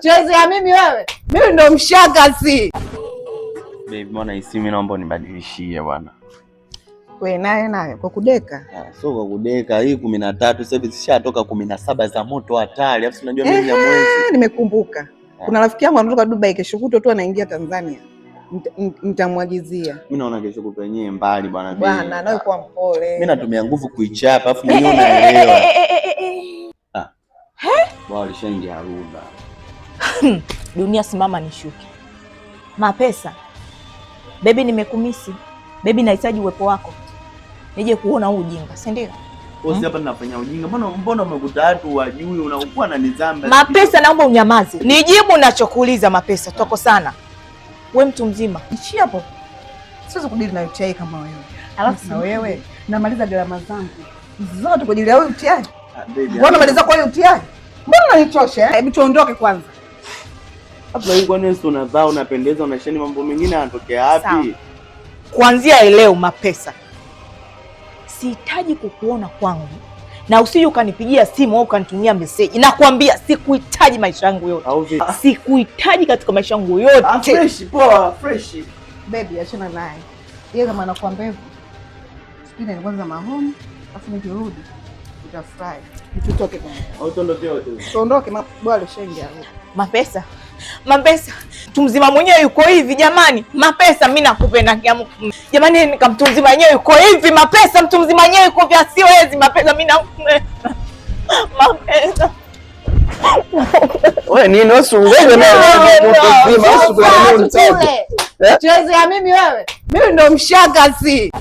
Tuwezi ya mimi wewe. Mimi ndo mshakazi. Baby, mbona hisi mimi naomba unibadilishie bwana. Wewe naye kwa kudeka. Sio kwa kudeka, hii 13 sasa hivi zishatoka 17 za moto hatari. Alafu unajua mimi ya mwezi. Nimekumbuka. Kuna rafiki yangu anatoka Dubai kesho kutwa tu anaingia Tanzania. Nitamwagizia. Mimi naona kesho kutwa yenyewe mbali bwana. Bwana, nawe kwa mpole. Mimi natumia nguvu kuichapa, alafu mwenyewe unaelewa. Bwana lishaingia Aruba. Dunia simama nishuke. Mapesa. Baby nimekumisi. Baby nahitaji uwepo wako. Nije kuona huu ujinga, si ndio? Wewe hapa ninafanya ujinga. Mbona umekuta watu wajui unakuwa na nidhamu? Mapesa naomba unyamaze. Nijibu ninachokuuliza Mapesa. Tuko sana. Wewe mtu mzima. Ishi hapo. Siwezi kudili na UTI kama wewe. Alafu na wewe namaliza gharama zangu zote kwa ajili ya wewe UTI. Mbona maliza kwa hiyo UTI? Mbona unanichosha? Hebu tuondoke kwanza. Hapo hii kwa nini unadhaa unapendeza unasheni mambo mengine yanatokea wapi? Kuanzia leo Mapesa. Sihitaji kukuona kwangu. Na usije ukanipigia simu au ukanitumia message. Nakwambia sikuhitaji maisha yangu yote. Sikuhitaji katika maisha yangu yote. Fresh, poa, fresh. Baby, achana naye. Yeye kama anakuambia hivyo. Spina ni kwanza mahomu, afu nikirudi utafurahi. Tutoke kwanza. Au tuondoke wote. Tuondoke bwana shengi hapo. Mapesa. Mapesa. Mtu mzima mwenyewe yuko hivi jamani. Mapesa mimi nakupenda kiamu. Jamani nikamtu mzima mwenyewe yuko hivi Mapesa, mtu mzima mwenyewe yuko vya siwezi Mapesa mimi nakupenda. Mapesa. Wewe nini usungoje na mtu mzima usungoje. Tuwezi ya mimi wewe. Mimi ndo mshakazi.